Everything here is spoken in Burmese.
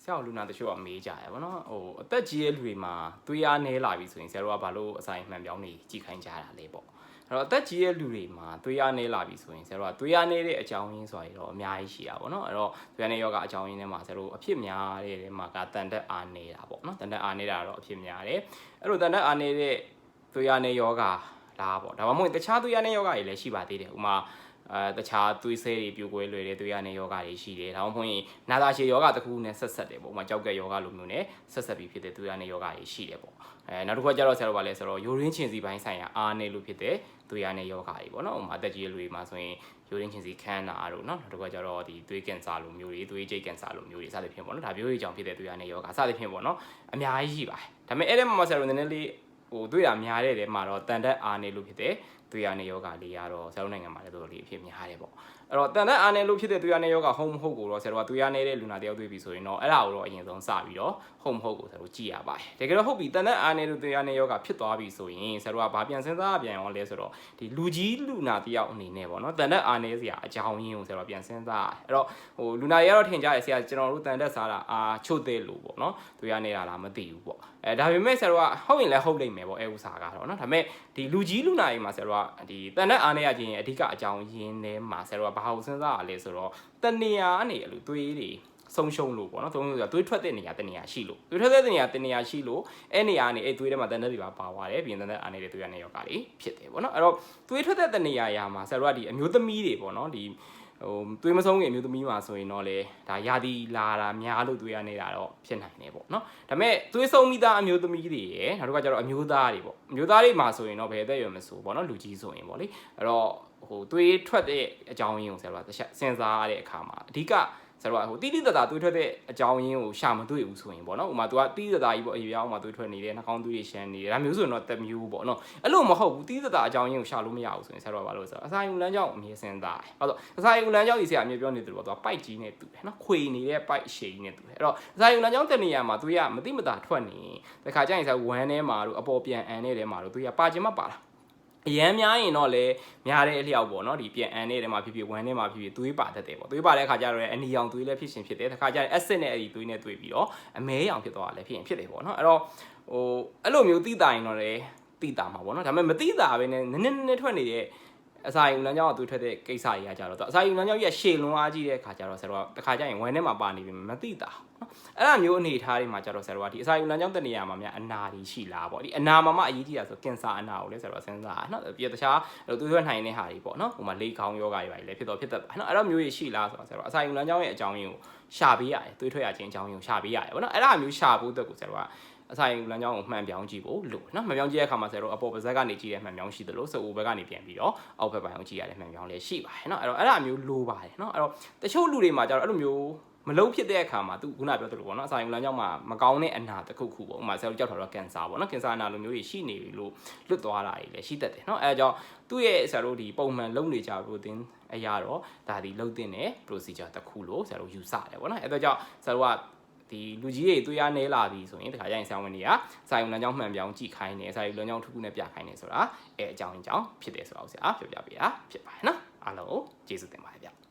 ဆရာလူနာတချို့ကမေးကြရပါတော့ဟိုအသက်ကြီးရဲ့လူတွေမှာသွေးအားနည်းလာပြီဆိုရင်ဆရာတို့ကဘာလို့အစာအိမ်မှန်ပြောင်းနေကြည့်ခိုင်းကြတာလဲပေါ့အဲ့တော့အသက်ကြီးရဲ့လူတွေမှာသွေးအားနည်းလာပြီဆိုရင်ဆရာတို့ကသွေးအားနည်းတဲ့အကြောင်းရင်းဆိုတာတော့အများကြီးရှိတာပေါ့နော်အဲ့တော့သွေးအားနည်းယောဂအကြောင်းရင်းထဲမှာဆရာတို့အဖြစ်များတဲ့ထဲမှာကတန်တက်အားနေတာပေါ့နော်တန်တက်အားနေတာတော့အဖြစ်များတယ်အဲ့လိုတန်တက်အားနေတဲ့သွေးအားနည်းယောဂလားပေါ့ဒါမှမဟုတ်တခြားသွေးအားနည်းယောဂတွေလည်းရှိပါသေးတယ်ဥမာတခြားသွေးဆဲတွေပြိုကွဲလွယ်တဲ့သွေးရတဲ့ယောဂတွေရှိတယ်။ဒါမှမဟုတ်ရင်နာတာရှည်ယောဂတစ်ခုနဲ့ဆက်ဆက်တယ်ပေါ့။ဥပမာကြောက်ကက်ယောဂလိုမျိုးနဲ့ဆက်ဆက်ပြီးဖြစ်တဲ့သွေးရတဲ့ယောဂတွေရှိတယ်ပေါ့။နောက်တစ်ခုကကျတော့ဆရာတို့ကလည်းဆိုတော့ယိုရင်းချင်စီပိုင်းဆိုင်ရာအားနေလို့ဖြစ်တဲ့သွေးရတဲ့ယောဂတွေပေါ့နော်။ဥပမာအသက်ကြီးလူတွေမှာဆိုရင်ယိုရင်းချင်စီခန်းနာတို့နော်။နောက်တစ်ခုကကျတော့ဒီသွေးကင်ဆာလိုမျိုးတွေသွေးကြိတ်ကင်ဆာလိုမျိုးတွေစသဖြင့်ပေါ့နော်။ဒါမျိုးတွေကြောင့်ဖြစ်တဲ့သွေးရတဲ့ယောဂစသဖြင့်ပေါ့နော်။အများကြီးရှိပါတယ်။ဒါပေမဲ့အဲ့ဒီမှာဆရာတို့နည်းနည်းလေးဟိုတွေ့တာများတဲ့တဲမှာတော့တန်တက်အားနေလို့ဖြစ်တဲ့သွေးရတဲ့ယောဂလေးကတော့ဆရာတို့နိုင်ငံမှာလည်းတော်တော်လေးအဖြစ်များတယ်ပေါ့အဲ့တော့တန်တက်အားနေလို့ဖြစ်တဲ့သွေးရတဲ့ယောဂဟုတ်မဟုတ်ကိုတော့ဆရာတို့ကသွေးရနေတဲ့လူနာတယောက်တွေ့ပြီဆိုရင်တော့အဲ့ဒါကိုတော့အရင်ဆုံးစပြီးတော့ဟုတ်မဟုတ်ကိုဆရာတို့ကြည့်ရပါတယ်တကယ်တော့ဟုတ်ပြီတန်တက်အားနေလို့သွေးရတဲ့ယောဂဖြစ်သွားပြီဆိုရင်ဆရာတို့ကဘာပြန်စဉ်းစားပြန်အောင်လဲဆိုတော့ဒီလူကြီးလူနာတယောက်အနေနဲ့ပေါ့နော်တန်တက်အားနေစရာအကြောင်းရင်းကိုဆရာတို့ပြန်စဉ်းစားအဲ့တော့ဟိုလူနာတွေကတော့ထင်ကြတယ်ဆရာကျွန်တော်တို့တန်တက်စားတာချို့တဲ့လို့ပေါ့နော်သွေးရနေတာလားမသိဘူးပေါ့ဒါပေမဲ့ဆရာတို့ကဟုတ်ရင်လည်းဟုတ်လိမ့်မယ်ပေါ့အဲဥစားကတော့နော်ဒါပေမဲ့ဒီလူကြီးလူနာတွေမှာဆရာတို့ကဒီတန်တက်အားနေရခြင်းရဲ့အဓိကအကြောင်းရင်းထဲမှာဆရာတို့ကဘာလို့စဉ်းစားရလဲဆိုတော့တနေရာအနေအလို့သွေးတွေဆုံးရှုံးလို့ပေါ့နော်သုံးလို့ဆိုသွေးထွက်တဲ့နေရာတနေရာရှိလို့သွေးထွက်တဲ့နေရာတနေရာရှိလို့အဲ့နေရာကနေအဲ့သွေးထဲမှာတန်တက်တွေပါသွားတယ်ပြင်တန်တက်အားနေတဲ့သွေးရတဲ့ယောဂလေးဖြစ်တယ်ပေါ့နော်အဲ့တော့သွေးထွက်တဲ့တနေရာရာမှာဆရာတို့ကဒီအမျိုးသမီးတွေပေါ့နော်ဒီဟိုသွေးမဆုံးခင်အမျိုးသမီးမှာဆိုရင်တော့လေဒါယာတီလာတာများလို့သွေးရနေတာတော့ဖြစ်နိုင်တယ်ပေါ့နော်ဒါပေမဲ့သွေးဆုံးမိသားအမျိုးသမီးတွေရယ်နောက်တစ်ခါကျတော့အမျိုးသားတွေပေါ့အမျိုးသားတွေမှာဆိုရင်တော့ဘယ်အသက်အရွယ်မဆိုပေါ့နော်လူကြီးဆိုရင်ပေါ့လေအဲ့တော့ဟိုသွေးထွက်တဲ့အကြောင်းရင်းကိုဆရာတို့ကစဉ်းစားရတဲ့အခါမှာအဓိကဆရာတို့ကဟိုတိတိတတာသွေးထွက်တဲ့အကြောင်းရင်းကိုရှာမတွေ့ဘူးဆိုရင်ပေါ့နော်ဥမာ तू ကတိတိတတာကြီးပေါ့အရွယ်အောင်မှာသွေးထွက်နေတယ်နှာခေါင်းသွေးတွေရှမ်းနေတယ်ဒါမျိုးဆိုရင်တော့တစ်မျိုးပေါ့နော်အဲ့လိုမဟုတ်ဘူးတိတိတတာအကြောင်းရင်းကိုရှာလို့မရဘူးဆိုရင်ဆရာတို့ကဘာလို့ဆိုတော့အစာယူလမ်းကြောင်းအမြဲစဉ်းစားတယ်ဟုတ်တော့အစာယူလမ်းကြောင်းကြီးဆရာအမြဲပြောနေတယ်လို့ပေါ့ तू ကပိုက်ကြီးနဲ့တူတယ်နော်ခွေနေတဲ့ပိုက်ရှည်ကြီးနဲ့တူတယ်အဲ့တော့အစာယူလမ်းကြောင်းတနေရာမှာသွေးကမတိမတာထွက်နေတခါကျရင်ဆရာဝမ်းထဲမှာတို့အပေါ်ပြန်အန်နေတယ်မှာတို့သွေးကပါခြင်းမပါလားအရန်များရင်တော့လေများတဲ့အလျောက်ပေါ့နော်ဒီပြန်အန်နေတဲ့မှာဖြစ်ဖြစ်ဝမ်းထဲမှာဖြစ်ဖြစ်သွေးပါတတ်တယ်ပေါ့သွေးပါတဲ့အခါကျတော့အနီရောင်သွေးလည်းဖြစ်ရှင်ဖြစ်တယ်တစ်ခါကျရင် acid နဲ့အဲ့ဒီသွေးနဲ့တွေ့ပြီးတော့အမဲရောင်ဖြစ်သွားတာလည်းဖြစ်ရင်ဖြစ်တယ်ပေါ့နော်အဲ့တော့ဟိုအဲ့လိုမျိုးသိတာရင်တော့လေသိတာမှာပေါ့နော်ဒါပေမဲ့မသိတာပဲနဲ့နည်းနည်းထွက်နေတဲ့အစာယူလမ်းကြောင်းကသွေးထွက်တဲ့ကိစ္စကြီးကကြတော့အစာယူလမ်းကြောင်းကြီးကရှည်လွန်အားကြီးတဲ့အခါကျတော့ဆရာတို့ကတစ်ခါကျရင်ဝမ်းထဲမှာပါနေပြီမသိတာနော်အဲ့ဒါမျိုးအနေထားတွေမှာကျတော့ဆရာတို့ကဒီအစာယူလမ်းကြောင်းတနေရာမှာများအနာတွေရှိလားပေါ့ဒီအနာမှာမှအရေးကြီးတာဆိုကင်ဆာအနာကိုလည်းဆရာတို့ကစဉ်းစားတာနော်ပြီးတော့တခြားသွေးထွက်နိုင်တဲ့ဟာတွေပေါ့နော်ဟိုမှာလေခေါင်းယောဂတွေပါလည်းဖြစ်တော့ဖြစ်တတ်ပါနော်အဲ့တော့မျိုးတွေရှိလားဆိုတော့ဆရာတို့အစာယူလမ်းကြောင်းရဲ့အကြောင်းရင်းကိုရှာပေးရတယ်သွေးထွက်ရခြင်းအကြောင်းရင်းကိုရှာပေးရတယ်ပေါ့နော်အဲ့ဒါမျိုးရှာဖို့အတွက်ကိုဆရာတို့ကအစာယူလမ်းကြောင်းကိုမှန်ပြောင်းကြည့်ဖို့လို့နော်မှန်ပြောင်းကြည့်တဲ့အခါမှာဆရာတို့အပေါ်ပါးစပ်ကနေကြည့်တဲ့မှန်ပြောင်းရှိသလိုစအိုဘက်ကနေပြန်ပြီးတော့အောက်ဘက်ပိုင်းကိုကြည့်ရတဲ့မှန်ပြောင်းလည်းရှိပါတယ်နော်အဲ့တော့အဲ့ဒါမျိုးလိုပါတယ်နော်အဲ့တော့တချို့လူတွေမှာကျတော့အဲ့လိုမျိုးမလုံးဖြစ်တဲ့အခါမှာသူခုနပြောသလိုပေါ့နော်အစာယူလမ်းကြောင်းမှာမကောင်းတဲ့အနာတစ်ခုခုပေါ့ဥပမာဆရာတို့ကြောက်ထားတော့ကင်ဆာပေါ့နော်ကင်ဆာအနာလိုမျိုးတွေရှိနေပြီလို့လွတ်သွားတာတွေလည်းရှိတတ်တယ်နော်အဲဒါကြောင့်သူ့ရဲ့ဆရာတို့ဒီပုံမှန်လုပ်နေကြ routine အရာတော့ဒါဒီလုပ်တဲ့ procedure တစ်ခုလို့ဆရာတို့ယူဆတယ်ပေါ့နော်အဲဒါကြောင့်ဆရာတို့ကဒီလူကြီးတွေသွေးရနဲလာပြီဆိုရင်တခါကျရင်ဆရာဝန်တွေကစာယူလမ်းကြောင်းမှန်ပြောင်းကြည့်ခိုင်းတယ်စာယူလမ်းကြောင်းတစ်ခုနဲ့ပြခိုင်းတယ်ဆိုတာအဲအကြောင်းဖြစ်တယ်ဆိုတော့ဆရာပြောပြပေးတာဖြစ်ပါတယ်နော်အားလုံးကျေးဇူးတင်ပါတယ်ဗျ